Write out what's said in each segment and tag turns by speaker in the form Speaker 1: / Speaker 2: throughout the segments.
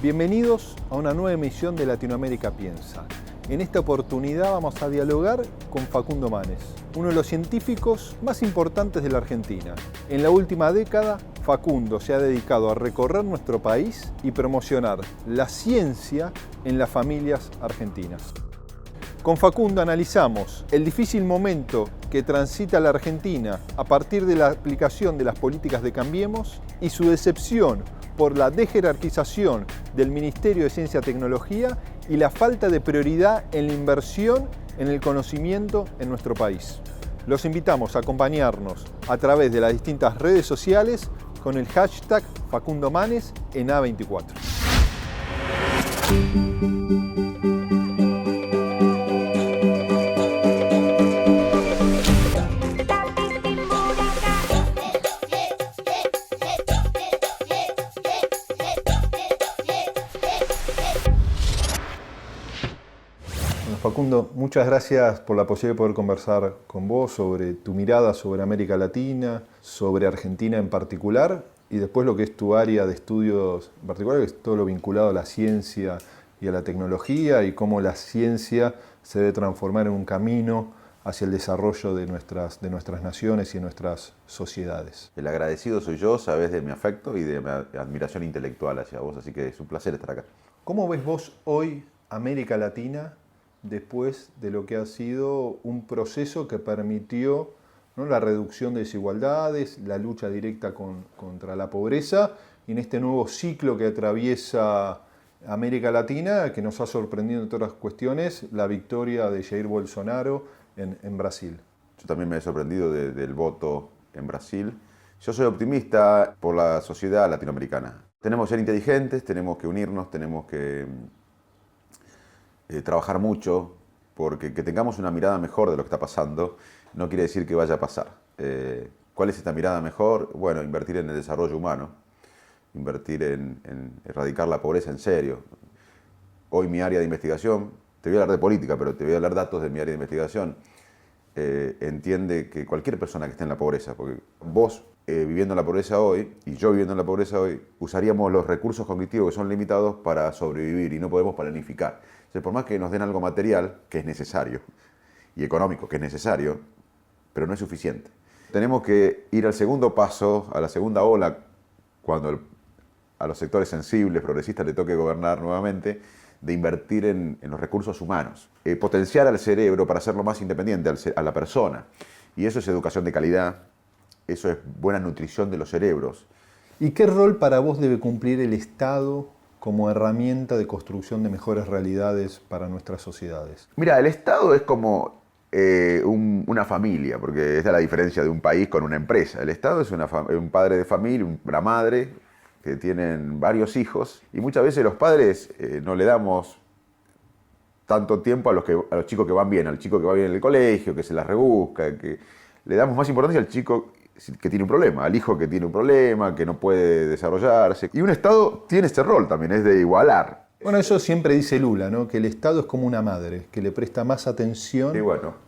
Speaker 1: Bienvenidos a una nueva emisión de Latinoamérica Piensa. En esta oportunidad vamos a dialogar con Facundo Manes, uno de los científicos más importantes de la Argentina. En la última década, Facundo se ha dedicado a recorrer nuestro país y promocionar la ciencia en las familias argentinas. Con Facundo analizamos el difícil momento que transita la Argentina a partir de la aplicación de las políticas de Cambiemos y su decepción por la dejerarquización del Ministerio de Ciencia y Tecnología y la falta de prioridad en la inversión en el conocimiento en nuestro país. Los invitamos a acompañarnos a través de las distintas redes sociales con el hashtag Facundo Manes en A24. Facundo, muchas gracias por la posibilidad de poder conversar con vos sobre tu mirada sobre América Latina, sobre Argentina en particular, y después lo que es tu área de estudios en particular, que es todo lo vinculado a la ciencia y a la tecnología, y cómo la ciencia se debe transformar en un camino hacia el desarrollo de nuestras naciones y de nuestras sociedades.
Speaker 2: El agradecido soy yo, sabes de mi afecto y de mi admiración intelectual hacia vos, así que es un placer estar acá.
Speaker 1: ¿Cómo ves vos hoy América Latina después de lo que ha sido un proceso que permitió, ¿no?, la reducción de desigualdades, la lucha directa contra la pobreza, y en este nuevo ciclo que atraviesa América Latina, que nos ha sorprendido en otras cuestiones, la victoria de Jair Bolsonaro en Brasil?
Speaker 2: Yo también me he sorprendido del voto en Brasil. Yo soy optimista por la sociedad latinoamericana. Tenemos que ser inteligentes, tenemos que unirnos, tenemos que trabajar mucho, porque que tengamos una mirada mejor de lo que está pasando no quiere decir que vaya a pasar. ¿Cuál es esta mirada mejor? Bueno, invertir en el desarrollo humano, invertir en erradicar la pobreza en serio. Hoy mi área de investigación, te voy a hablar de política, pero te voy a hablar datos de mi área de investigación, entiende que cualquier persona que esté en la pobreza, porque vos viviendo en la pobreza hoy, y yo viviendo en la pobreza hoy, usaríamos los recursos cognitivos que son limitados para sobrevivir y no podemos planificar. Entonces, por más que nos den algo material, que es necesario, y económico, que es necesario, pero no es suficiente. Tenemos que ir al segundo paso, a la segunda ola, cuando a los sectores sensibles, progresistas, le toque gobernar nuevamente, de invertir en los recursos humanos. Potenciar al cerebro para hacerlo más independiente, a la persona. Y eso es educación de calidad, eso es buena nutrición de los cerebros.
Speaker 1: ¿Y qué rol para vos debe cumplir el Estado como herramienta de construcción de mejores realidades para nuestras sociedades?
Speaker 2: Mira, el Estado es como una familia, porque esta es la diferencia de un país con una empresa. El Estado es un padre de familia, una madre, que tienen varios hijos, y muchas veces los padres no le damos tanto tiempo a los chicos que van bien, al chico que va bien en el colegio, que se las rebusca, que le damos más importancia al chico que tiene un problema, al hijo que tiene un problema, que no puede desarrollarse. Y un Estado tiene este rol también, es de igualar.
Speaker 1: Bueno, eso siempre dice Lula, ¿no?, que el Estado es como una madre, que le presta más atención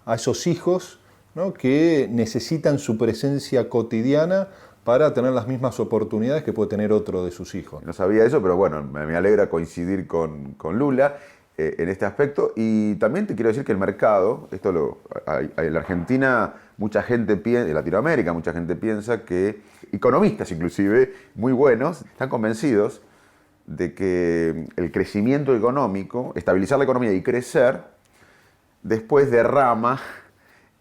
Speaker 1: a esos hijos, ¿no?, que necesitan su presencia cotidiana para tener las mismas oportunidades que puede tener otro de sus hijos.
Speaker 2: No sabía eso, pero bueno, me alegra coincidir con Lula en este aspecto. Y también te quiero decir que el mercado, en la Argentina, mucha gente piensa, en Latinoamérica, mucha gente piensa que, economistas inclusive, muy buenos, están convencidos de que el crecimiento económico, estabilizar la economía y crecer, después derrama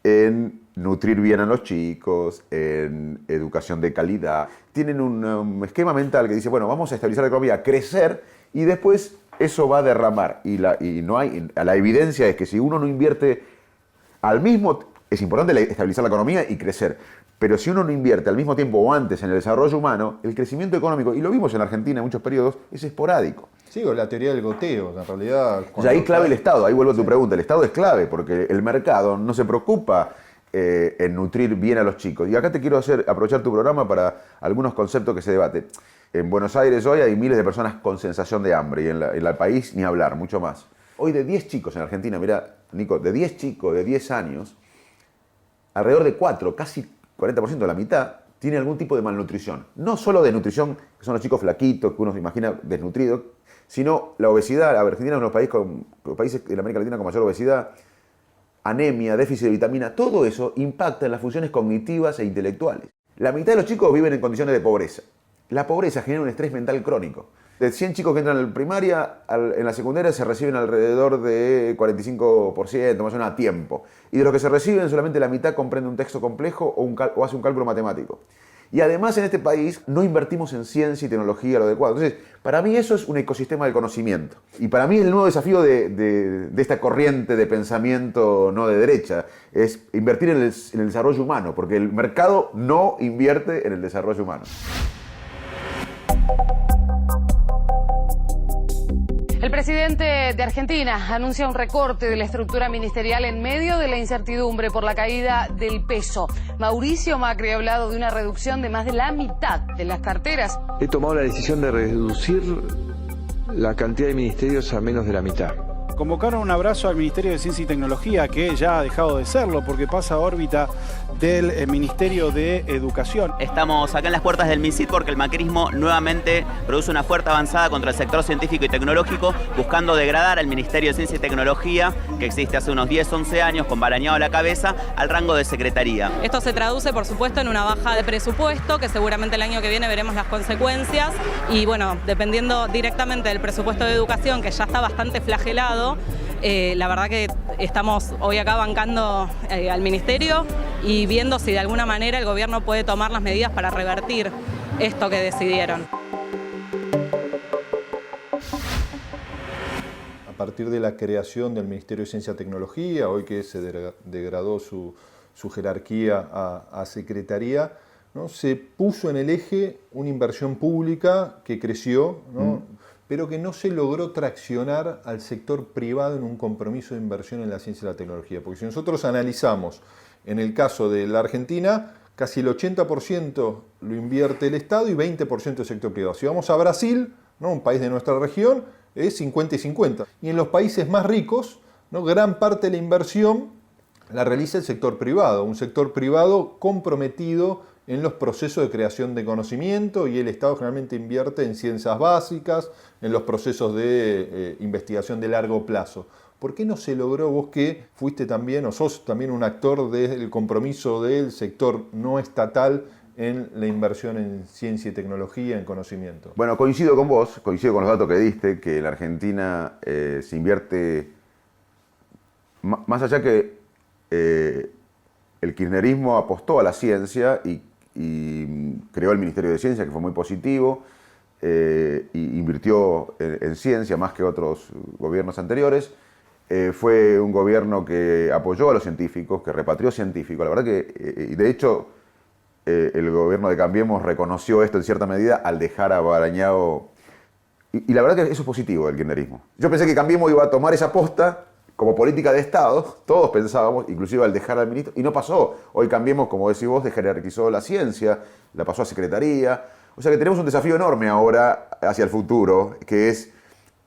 Speaker 2: en nutrir bien a los chicos, en educación de calidad. Tienen un esquema mental que dice, bueno, vamos a estabilizar la economía, crecer, y después eso va a derramar. Y la evidencia es que si uno no invierte es importante estabilizar la economía y crecer, pero si uno no invierte al mismo tiempo o antes en el desarrollo humano, el crecimiento económico, y lo vimos en la Argentina en muchos periodos, es esporádico.
Speaker 1: Sí, o la teoría del goteo, en realidad.
Speaker 2: Y ahí clave el Estado, ahí vuelvo a tu pregunta, el Estado es clave porque el mercado no se preocupa en nutrir bien a los chicos. Y acá te quiero aprovechar tu programa para algunos conceptos que se debaten. En Buenos Aires hoy hay miles de personas con sensación de hambre, y en el país ni hablar, mucho más. Hoy de 10 chicos en Argentina, mira, Nico, de 10 chicos de 10 años, alrededor de 4, casi 40%, la mitad, tienen algún tipo de malnutrición. No solo desnutrición, que son los chicos flaquitos, que uno se imagina desnutridos, sino la obesidad. La Argentina es uno de los países de la América Latina con mayor obesidad, anemia, déficit de vitamina, todo eso impacta en las funciones cognitivas e intelectuales. La mitad de los chicos viven en condiciones de pobreza. La pobreza genera un estrés mental crónico. De 100 chicos que entran en la primaria, en la secundaria se reciben alrededor de 45%, más o menos a tiempo. Y de los que se reciben, solamente la mitad comprende un texto complejo o hace un cálculo matemático. Y además en este país no invertimos en ciencia y tecnología lo adecuado. Entonces, para mí eso es un ecosistema del conocimiento. Y para mí el nuevo desafío de esta corriente de pensamiento no de derecha es invertir en el desarrollo humano, porque el mercado no invierte en el desarrollo humano.
Speaker 3: El presidente de Argentina anuncia un recorte de la estructura ministerial en medio de la incertidumbre por la caída del peso. Mauricio Macri ha hablado de una reducción de más de la mitad de las carteras.
Speaker 4: He tomado la decisión de reducir la cantidad de ministerios a menos de la mitad.
Speaker 5: Convocaron un abrazo al Ministerio de Ciencia y Tecnología, que ya ha dejado de serlo porque pasa a órbita del Ministerio de Educación.
Speaker 6: Estamos acá en las puertas del MISIT porque el macrismo nuevamente produce una fuerte avanzada contra el sector científico y tecnológico, buscando degradar al Ministerio de Ciencia y Tecnología, que existe hace unos 10, 11 años, con Barañao a la cabeza, al rango de secretaría.
Speaker 7: Esto se traduce, por supuesto, en una baja de presupuesto, que seguramente el año que viene veremos las consecuencias. Y bueno, dependiendo directamente del presupuesto de educación, que ya está bastante flagelado, la verdad que estamos hoy acá bancando al Ministerio y viendo si de alguna manera el gobierno puede tomar las medidas para revertir esto que decidieron.
Speaker 1: A partir de la creación del Ministerio de Ciencia y Tecnología, hoy que se degradó su jerarquía a secretaría, ¿no? Se puso en el eje una inversión pública que creció, ¿no? Pero que no se logró traccionar al sector privado en un compromiso de inversión en la ciencia y la tecnología. Porque si nosotros analizamos, en el caso de la Argentina, casi el 80% lo invierte el Estado y 20% el sector privado. Si vamos a Brasil, ¿no? Un país de nuestra región, es 50 y 50. Y en los países más ricos, ¿no? Gran parte de la inversión la realiza el sector privado, un sector privado comprometido en los procesos de creación de conocimiento, y el Estado generalmente invierte en ciencias básicas, en los procesos de investigación de largo plazo. ¿Por qué no se logró, vos que fuiste también, o sos también un actor del compromiso del sector no estatal en la inversión en ciencia y tecnología, en conocimiento?
Speaker 2: Bueno, coincido con vos, coincido con los datos que diste, que en la Argentina se invierte, más allá que el kirchnerismo apostó a la ciencia y creó el Ministerio de Ciencia, que fue muy positivo, y invirtió en ciencia más que otros gobiernos anteriores. Fue un gobierno que apoyó a los científicos, que repatrió científicos. La verdad que, y de hecho, el gobierno de Cambiemos reconoció esto en cierta medida al dejar a Barañao. Y la verdad que eso es positivo del kirchnerismo. Yo pensé que Cambiemos iba a tomar esa posta como política de Estado, todos pensábamos, inclusive al dejar al ministro, y no pasó. Hoy Cambiemos, como decís vos, jerarquizó la ciencia, la pasó a secretaría. O sea que tenemos un desafío enorme ahora hacia el futuro, que es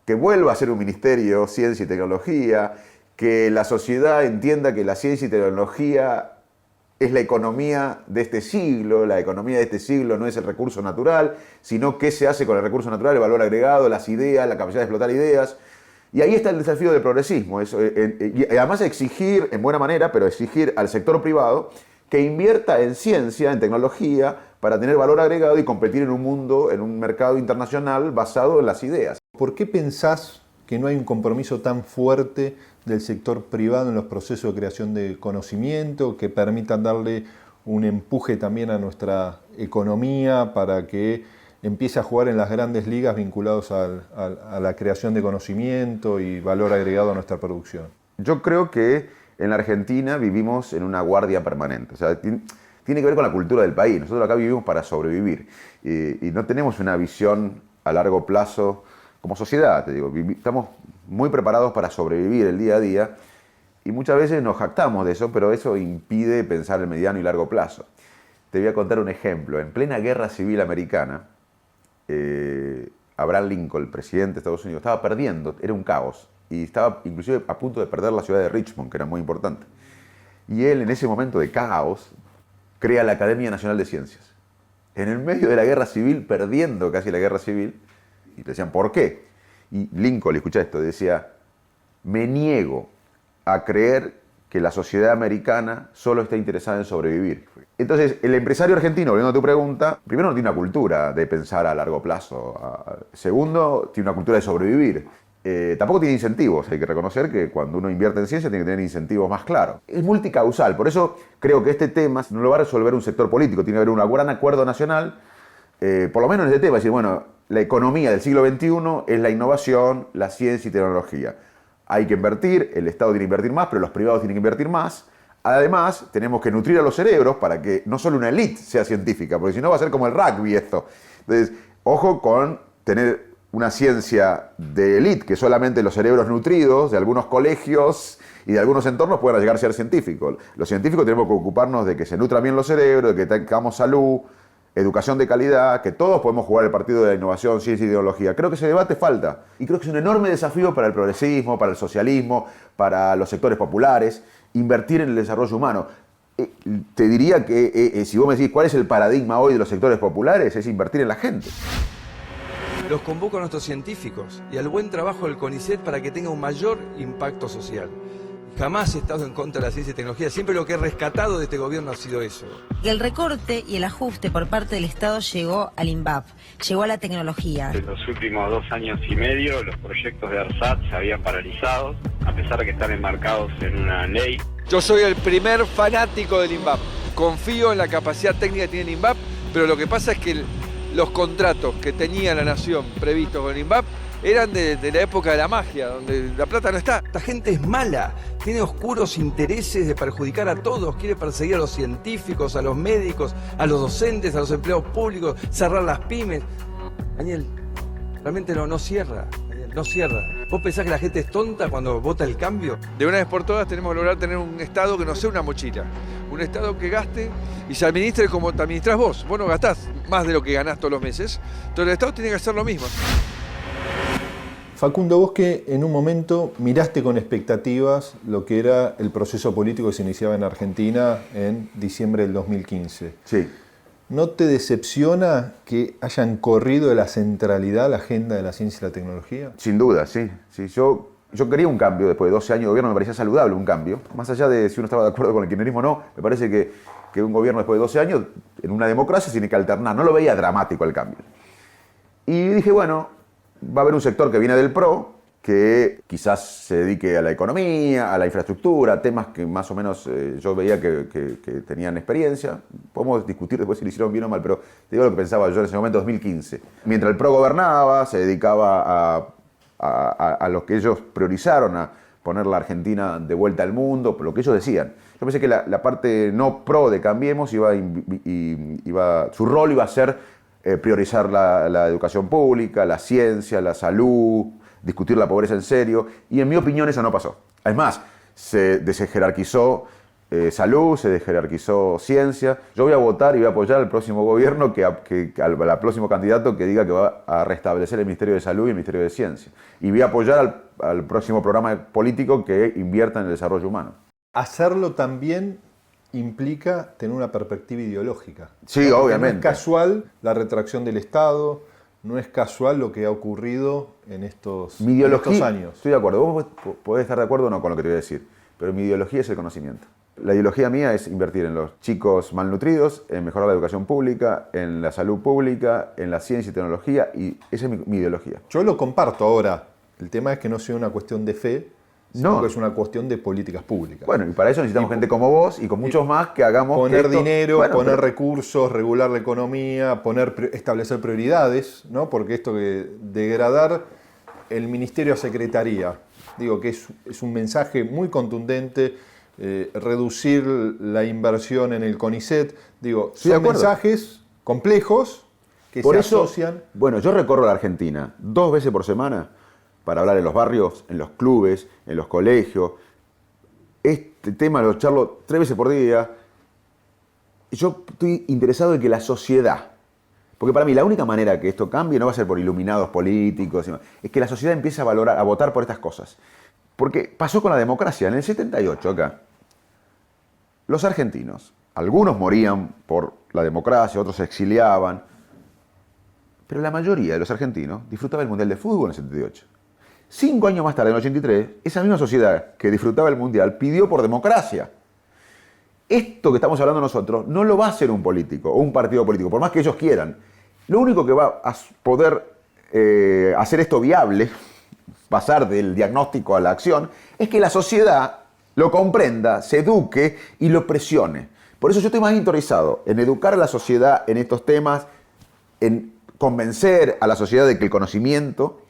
Speaker 2: que vuelva a ser un ministerio, ciencia y tecnología, que la sociedad entienda que la ciencia y tecnología es la economía de este siglo. La economía de este siglo no es el recurso natural, sino qué se hace con el recurso natural, el valor agregado, las ideas, la capacidad de explotar ideas. Y ahí está el desafío del progresismo, y además exigir, en buena manera, pero exigir al sector privado que invierta en ciencia, en tecnología, para tener valor agregado y competir en un mundo, en un mercado internacional basado en las ideas.
Speaker 1: ¿Por qué pensás que no hay un compromiso tan fuerte del sector privado en los procesos de creación de conocimiento que permitan darle un empuje también a nuestra economía para que empiece a jugar en las grandes ligas vinculados a la creación de conocimiento y valor agregado a nuestra producción?
Speaker 2: Yo creo que en la Argentina vivimos en una guardia permanente. O sea, tiene que ver con la cultura del país. Nosotros acá vivimos para sobrevivir y no tenemos una visión a largo plazo como sociedad. Te digo, estamos muy preparados para sobrevivir el día a día y muchas veces nos jactamos de eso, pero eso impide pensar el mediano y largo plazo. Te voy a contar un ejemplo. En plena guerra civil americana, Abraham Lincoln, el presidente de Estados Unidos, estaba perdiendo, era un caos, y estaba inclusive a punto de perder la ciudad de Richmond, que era muy importante. Y él, en ese momento de caos, crea la Academia Nacional de Ciencias. en el medio de la guerra civil, perdiendo casi la guerra civil, y te decían, ¿por qué? Y Lincoln, escucha esto, decía, me niego a creer que la sociedad americana solo está interesada en sobrevivir. Entonces, el empresario argentino, volviendo a tu pregunta, primero no tiene una cultura de pensar a largo plazo. Segundo, tiene una cultura de sobrevivir. Tampoco tiene incentivos. Hay que reconocer que cuando uno invierte en ciencia tiene que tener incentivos más claros. Es multicausal. Por eso creo que este tema no lo va a resolver un sector político. Tiene que haber un gran acuerdo nacional, por lo menos en este tema. Es decir, bueno, la economía del siglo XXI es la innovación, la ciencia y tecnología. Hay que invertir, el Estado tiene que invertir más, pero los privados tienen que invertir más. Además, tenemos que nutrir a los cerebros para que no solo una élite sea científica, porque si no va a ser como el rugby esto. Entonces, ojo con tener una ciencia de élite, que solamente los cerebros nutridos de algunos colegios y de algunos entornos puedan llegar a ser científicos. Los científicos tenemos que ocuparnos de que se nutran bien los cerebros, de que tengamos salud, educación de calidad, que todos podemos jugar el partido de la innovación, ciencia y tecnología. Creo que ese debate falta. Y creo que es un enorme desafío para el progresismo, para el socialismo, para los sectores populares, invertir en el desarrollo humano. Te diría que si vos me decís cuál es el paradigma hoy de los sectores populares, es invertir en la gente.
Speaker 8: Los convoco a nuestros científicos y al buen trabajo del CONICET para que tenga un mayor impacto social. Jamás he estado en contra de la ciencia y tecnología, siempre lo que he rescatado de este gobierno ha sido eso.
Speaker 9: El recorte y el ajuste por parte del Estado llegó al INVAP, llegó a la tecnología.
Speaker 10: En los últimos 2 años y medio los proyectos de ARSAT se habían paralizado, a pesar de que están enmarcados en una ley.
Speaker 8: Yo soy el primer fanático del INVAP, confío en la capacidad técnica que tiene el INVAP, pero lo que pasa es que los contratos que tenía la nación previstos con el INVAP eran de la época de la magia, donde la plata no está. Esta gente es mala, tiene oscuros intereses de perjudicar a todos, quiere perseguir a los científicos, a los médicos, a los docentes, a los empleados públicos, cerrar las pymes. Daniel, realmente no cierra, Daniel, no cierra. ¿Vos pensás que la gente es tonta cuando vota el cambio? De una vez por todas tenemos que lograr tener un Estado que no sea una mochila. Un Estado que gaste y se administre como te administrás vos. Vos no gastás más de lo que ganás todos los meses. Entonces el Estado tiene que hacer lo mismo.
Speaker 1: Facundo, vos que en un momento miraste con expectativas lo que era el proceso político que se iniciaba en Argentina en diciembre del 2015.
Speaker 2: Sí.
Speaker 1: ¿No te decepciona que hayan corrido de la centralidad la agenda de la ciencia y la tecnología?
Speaker 2: Sin duda, sí. Yo quería un cambio después de 12 años de gobierno, me parecía saludable un cambio. Más allá de si uno estaba de acuerdo con el kirchnerismo o no, me parece que un gobierno después de 12 años, en una democracia, tiene que alternar. No lo veía dramático el cambio. Y dije, bueno, va a haber un sector que viene del PRO, que quizás se dedique a la economía, a la infraestructura, temas que más o menos yo veía que tenían experiencia. Podemos discutir después si lo hicieron bien o mal, pero te digo lo que pensaba yo en ese momento, 2015. Mientras el PRO gobernaba, se dedicaba a lo que ellos priorizaron, a poner la Argentina de vuelta al mundo, por lo que ellos decían. Yo pensé que la parte no pro de Cambiemos su rol iba a ser priorizar la educación pública, la ciencia, la salud, discutir la pobreza en serio, y en mi opinión eso no pasó. Es más, se desjerarquizó salud, se desjerarquizó ciencia. Yo voy a votar y voy a apoyar al próximo gobierno, al próximo candidato que diga que va a restablecer el Ministerio de Salud y el Ministerio de Ciencia. Y voy a apoyar al próximo programa político que invierta en el desarrollo humano.
Speaker 1: Hacerlo también implica tener una perspectiva ideológica.
Speaker 2: Sí, obviamente.
Speaker 1: No es casual la retracción del Estado, no es casual lo que ha ocurrido en estos años.
Speaker 2: Estoy de acuerdo. Vos podés estar de acuerdo o no con lo que te voy a decir, pero mi ideología es el conocimiento. La ideología mía es invertir en los chicos malnutridos, en mejorar la educación pública, en la salud pública, en la ciencia y tecnología, y esa es mi ideología.
Speaker 1: Yo lo comparto ahora. El tema es que no sea una cuestión de fe, sino que es una cuestión de políticas públicas.
Speaker 2: Bueno, y para eso necesitamos gente como vos y con muchos más que hagamos...
Speaker 1: Poner dinero, poner recursos, regular la economía, establecer prioridades, ¿no? Porque esto que degradar el ministerio a secretaría, digo que es un mensaje muy contundente, reducir la inversión en el CONICET, digo, son mensajes complejos que se asocian...
Speaker 2: Bueno, yo recorro la Argentina 2 veces por semana para hablar en los barrios, en los clubes, en los colegios. Este tema lo charlo 3 veces por día. Yo estoy interesado en que la sociedad, porque para mí la única manera que esto cambie no va a ser por iluminados políticos, es que la sociedad empiece a votar por estas cosas. Porque pasó con la democracia. En el 78 acá, los argentinos algunos morían por la democracia, otros se exiliaban, pero la mayoría de los argentinos disfrutaba el Mundial de Fútbol en el 78. 5 años más tarde, en el 83, esa misma sociedad que disfrutaba el Mundial pidió por democracia. Esto que estamos hablando nosotros no lo va a hacer un político o un partido político, por más que ellos quieran. Lo único que va a poder hacer esto viable, pasar del diagnóstico a la acción, es que la sociedad lo comprenda, se eduque y lo presione. Por eso yo estoy más interesado en educar a la sociedad en estos temas, en convencer a la sociedad de que el conocimiento,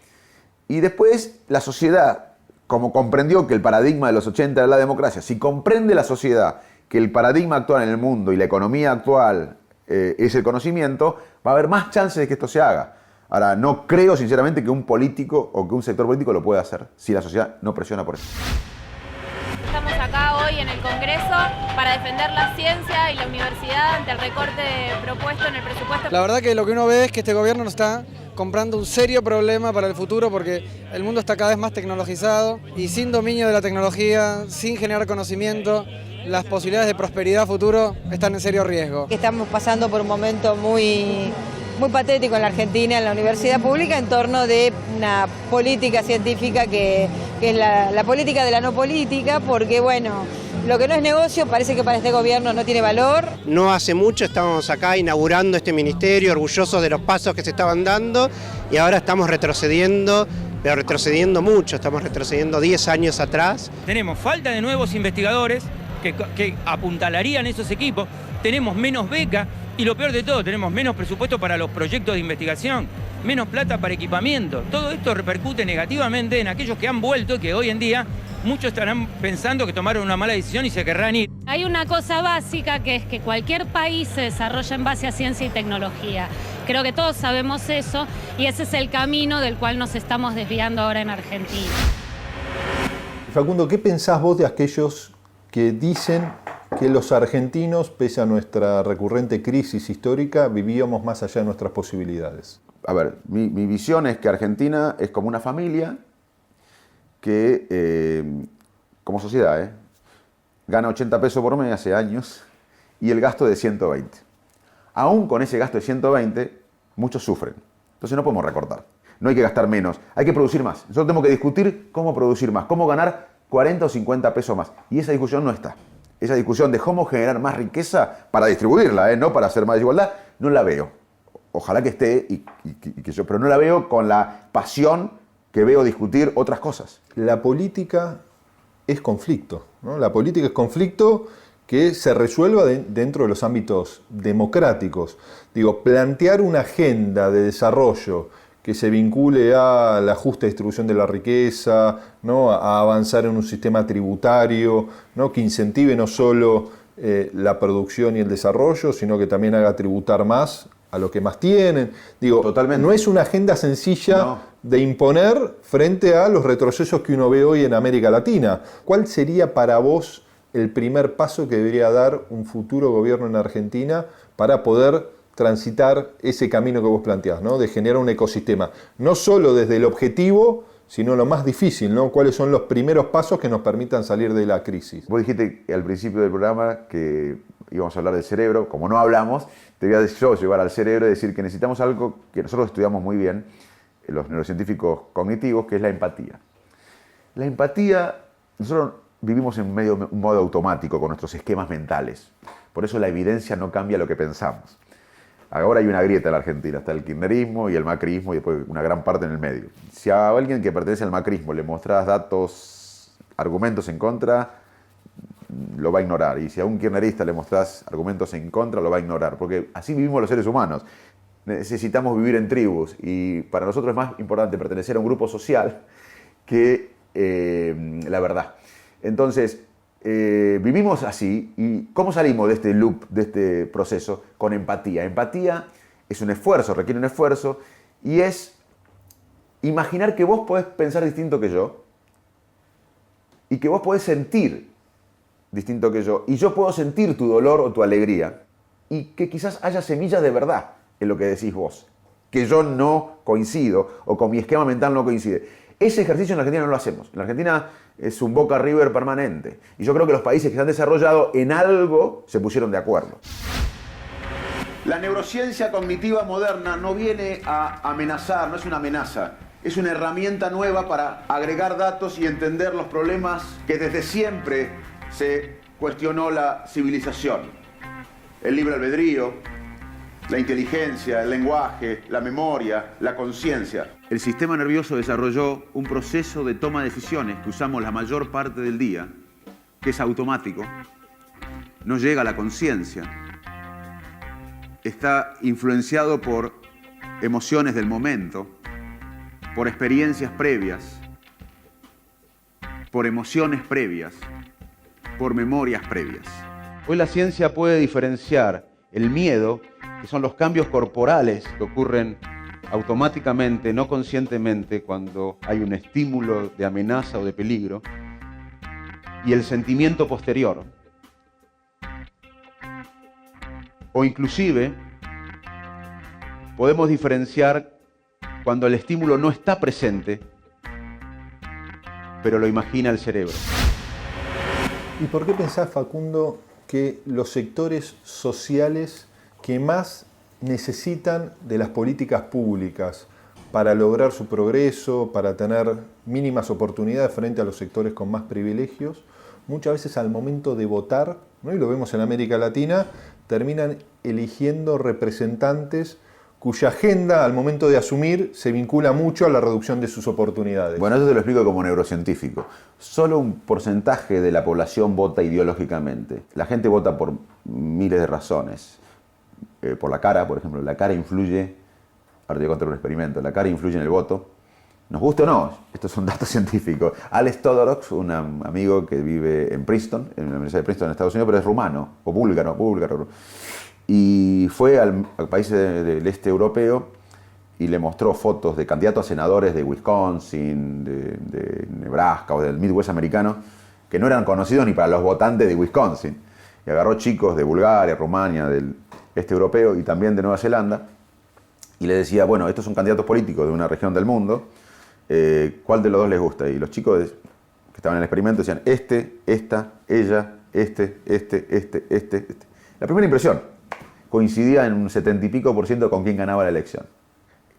Speaker 2: y después la sociedad, como comprendió que el paradigma de los 80 era la democracia, si comprende la sociedad que el paradigma actual en el mundo y la economía actual es el conocimiento, va a haber más chances de que esto se haga. Ahora, no creo sinceramente que un político o que un sector político lo pueda hacer si la sociedad no presiona por eso.
Speaker 11: Estamos acá hoy en el Congreso para defender la ciencia y la universidad ante el recorte propuesto en el presupuesto.
Speaker 12: La verdad que lo que uno ve es que este gobierno nos está comprando un serio problema para el futuro porque el mundo está cada vez más tecnologizado y sin dominio de la tecnología, sin generar conocimiento, las posibilidades de prosperidad futuro están en serio riesgo.
Speaker 13: Estamos pasando por un momento muy patético en la Argentina, en la universidad pública, en torno de una política científica que es la política de la no política, porque bueno, lo que no es negocio parece que para este gobierno no tiene valor.
Speaker 14: No hace mucho estábamos acá inaugurando este ministerio, orgullosos de los pasos que se estaban dando, y ahora estamos retrocediendo, pero retrocediendo mucho, estamos retrocediendo 10 años atrás.
Speaker 15: Tenemos falta de nuevos investigadores que apuntalarían esos equipos, tenemos menos becas y lo peor de todo, tenemos menos presupuesto para los proyectos de investigación, menos plata para equipamiento. Todo esto repercute negativamente en aquellos que han vuelto y que hoy en día muchos estarán pensando que tomaron una mala decisión y se querrán ir.
Speaker 16: Hay una cosa básica que es que cualquier país se desarrolla en base a ciencia y tecnología. Creo que todos sabemos eso y ese es el camino del cual nos estamos desviando ahora en Argentina.
Speaker 1: Facundo, ¿qué pensás vos de aquellos que dicen que los argentinos, pese a nuestra recurrente crisis histórica, vivíamos más allá de nuestras posibilidades?
Speaker 2: A ver, mi visión es que Argentina es como una familia que, como sociedad, gana 80 pesos por mes hace años y el gasto de 120. Aún con ese gasto de 120, muchos sufren. Entonces no podemos recortar. No hay que gastar menos, hay que producir más. Nosotros tenemos que discutir cómo producir más, cómo ganar 40 o 50 pesos más. Y esa discusión no está. Esa discusión de cómo generar más riqueza para distribuirla, no para hacer más desigualdad, no la veo. Ojalá que esté, pero no la veo con la pasión que veo discutir otras cosas.
Speaker 1: La política es conflicto, ¿no? La política es conflicto que se resuelva dentro de los ámbitos democráticos. Digo, plantear una agenda de desarrollo que se vincule a la justa distribución de la riqueza, ¿no? A avanzar en un sistema tributario, ¿no? Que incentive no solo la producción y el desarrollo, sino que también haga tributar más a los que más tienen. Digo, totalmente. No es una agenda sencilla de imponer frente a los retrocesos que uno ve hoy en América Latina. ¿Cuál sería para vos el primer paso que debería dar un futuro gobierno en Argentina para poder transitar ese camino que vos planteás, ¿no? De generar un ecosistema, no solo desde el objetivo, sino lo más difícil, ¿no? ¿Cuáles son los primeros pasos que nos permitan salir de la crisis?
Speaker 2: Vos dijiste al principio del programa que íbamos a hablar del cerebro. Como no hablamos, te voy a yo llevar al cerebro y decir que necesitamos algo que nosotros estudiamos muy bien, los neurocientíficos cognitivos, que es la empatía. La empatía, nosotros vivimos en un modo automático con nuestros esquemas mentales. Por eso la evidencia no cambia lo que pensamos. Ahora hay una grieta en la Argentina, está el kirchnerismo y el macrismo y después una gran parte en el medio. Si a alguien que pertenece al macrismo le mostrás datos, argumentos en contra, lo va a ignorar. Y si a un kirchnerista le mostrás argumentos en contra, lo va a ignorar. Porque así vivimos los seres humanos. Necesitamos vivir en tribus y para nosotros es más importante pertenecer a un grupo social que la verdad. Entonces, vivimos así. ¿Y cómo salimos de este loop, de este proceso? Con empatía. Empatía es un esfuerzo, requiere un esfuerzo y es imaginar que vos podés pensar distinto que yo y que vos podés sentir distinto que yo y yo puedo sentir tu dolor o tu alegría y que quizás haya semillas de verdad en lo que decís vos, que yo no coincido o con mi esquema mental no coincide. Ese ejercicio en la Argentina no lo hacemos. En la Argentina es un Boca River permanente. Y yo creo que los países que se han desarrollado en algo se pusieron de acuerdo. La neurociencia cognitiva moderna no viene a amenazar, no es una amenaza. Es una herramienta nueva para agregar datos y entender los problemas que desde siempre se cuestionó la civilización. El libre albedrío, la inteligencia, el lenguaje, la memoria, la conciencia. El sistema nervioso desarrolló un proceso de toma de decisiones que usamos la mayor parte del día, que es automático, no llega a la conciencia, está influenciado por emociones del momento, por experiencias previas, por emociones previas, por memorias previas. Hoy la ciencia puede diferenciar el miedo, que son los cambios corporales que ocurren automáticamente, no conscientemente, cuando hay un estímulo de amenaza o de peligro, y el sentimiento posterior. O inclusive podemos diferenciar cuando el estímulo no está presente, pero lo imagina el cerebro.
Speaker 1: ¿Y por qué pensás, Facundo, que los sectores sociales que más necesitan de las políticas públicas para lograr su progreso, para tener mínimas oportunidades frente a los sectores con más privilegios, muchas veces al momento de votar, ¿no? Y lo vemos en América Latina, terminan eligiendo representantes cuya agenda al momento de asumir se vincula mucho a la reducción de sus oportunidades?
Speaker 2: Bueno, eso te lo explico como neurocientífico. Solo un porcentaje de la población vota ideológicamente. La gente vota por miles de razones. Por la cara, por ejemplo. La cara influye, ahora te voy a contar un experimento, la cara influye en el voto. ¿Nos gusta o no? Estos son datos científicos. Alex Todorov, un amigo que vive en Princeton, en la Universidad de Princeton en Estados Unidos, pero es rumano, o búlgaro. Y fue al país del este europeo y le mostró fotos de candidatos a senadores de Wisconsin, de Nebraska o del Midwest americano, que no eran conocidos ni para los votantes de Wisconsin. Y agarró chicos de Bulgaria, Rumania, del este europeo y también de Nueva Zelanda, y le decía, bueno, estos son candidatos políticos de una región del mundo, ¿cuál de los dos les gusta? Y los chicos que estaban en el experimento decían, esta, ella, este. La primera impresión coincidía en un 70 y pico % con quién ganaba la elección.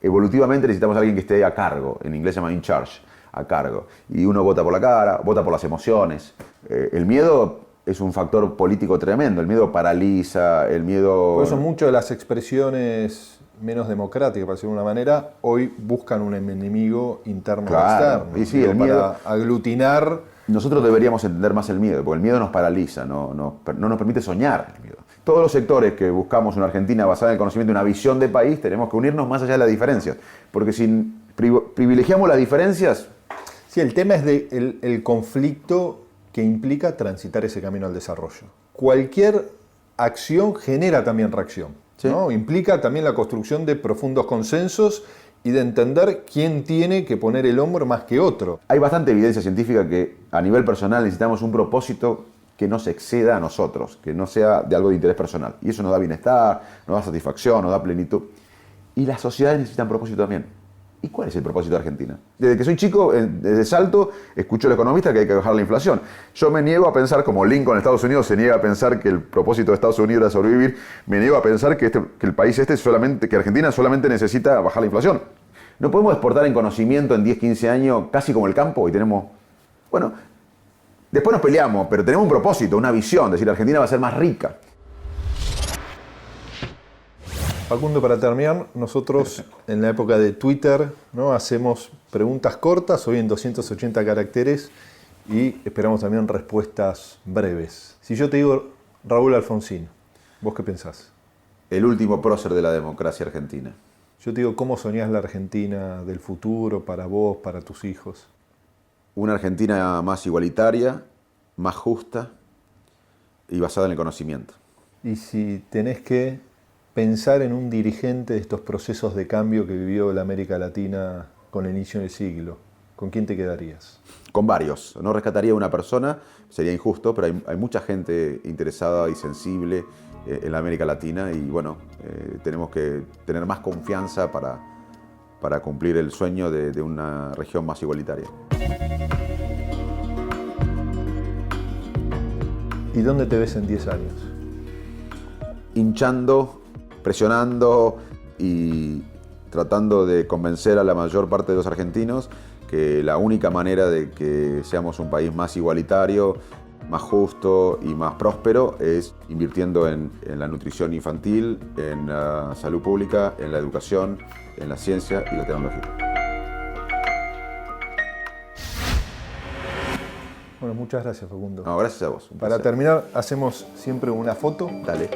Speaker 2: Evolutivamente necesitamos a alguien que esté a cargo, en inglés se llama in charge, a cargo. Y uno vota por la cara, vota por las emociones. El miedo es un factor político tremendo, el miedo paraliza, el miedo...
Speaker 1: Por eso muchas de las expresiones menos democráticas, para decirlo de una manera, hoy buscan un enemigo interno o externo.
Speaker 2: Y sí, el miedo,
Speaker 1: para aglutinar...
Speaker 2: Nosotros deberíamos entender más el miedo, porque el miedo nos paraliza, no nos permite soñar el miedo. Todos los sectores que buscamos una Argentina basada en el conocimiento, una visión de país, tenemos que unirnos más allá de las diferencias. Porque si privilegiamos las diferencias...
Speaker 1: Sí, el tema es el conflicto que implica transitar ese camino al desarrollo. Cualquier acción genera también reacción, ¿sí? ¿No? Implica también la construcción de profundos consensos y de entender quién tiene que poner el hombro más que otro.
Speaker 2: Hay bastante evidencia científica que a nivel personal necesitamos un propósito que no se exceda a nosotros, que no sea de algo de interés personal. Y eso nos da bienestar, nos da satisfacción, nos da plenitud. Y las sociedades necesitan propósito también. ¿Y cuál es el propósito de Argentina? Desde que soy chico, desde Salto, escucho al economista que hay que bajar la inflación. Yo me niego a pensar, como Lincoln en Estados Unidos se niega a pensar que el propósito de Estados Unidos era sobrevivir, me niego a pensar que el país que Argentina solamente necesita bajar la inflación. No podemos exportar en conocimiento en 10, 15 años, casi como el campo, y tenemos... Bueno, después nos peleamos, pero tenemos un propósito, una visión, decir, Argentina va a ser más rica.
Speaker 1: Facundo, para terminar, nosotros en la época de Twitter, ¿no? Hacemos preguntas cortas, hoy en 280 caracteres, y esperamos también respuestas breves. Si yo te digo Raúl Alfonsín, ¿vos qué pensás?
Speaker 2: El último prócer de la democracia argentina.
Speaker 1: Yo te digo, ¿cómo soñás la Argentina del futuro para vos, para tus hijos?
Speaker 2: Una Argentina más igualitaria, más justa y basada en el conocimiento.
Speaker 1: Y si tenés que pensar en un dirigente de estos procesos de cambio que vivió la América Latina con el inicio del siglo, ¿con quién te quedarías?
Speaker 2: Con varios. No rescataría a una persona, sería injusto, pero hay mucha gente interesada y sensible en la América Latina y bueno, tenemos que tener más confianza para para cumplir el sueño de una región más igualitaria.
Speaker 1: ¿Y dónde te ves en 10 años?
Speaker 2: Hinchando, presionando y tratando de convencer a la mayor parte de los argentinos que la única manera de que seamos un país más igualitario, más justo y más próspero es invirtiendo en la nutrición infantil, en la salud pública, en la educación, en la ciencia y la tecnología.
Speaker 1: Bueno, muchas gracias, Facundo.
Speaker 2: No, gracias a vos.
Speaker 1: Para terminar, hacemos siempre una foto.
Speaker 2: Dale.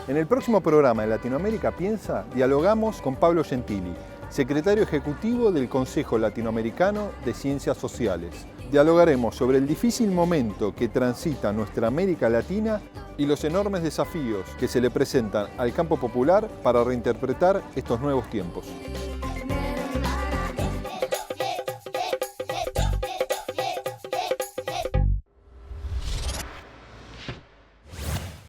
Speaker 1: En el próximo programa de Latinoamérica Piensa, dialogamos con Pablo Gentili, secretario ejecutivo del Consejo Latinoamericano de Ciencias Sociales. Dialogaremos sobre el difícil momento que transita nuestra América Latina y los enormes desafíos que se le presentan al campo popular para reinterpretar estos nuevos tiempos.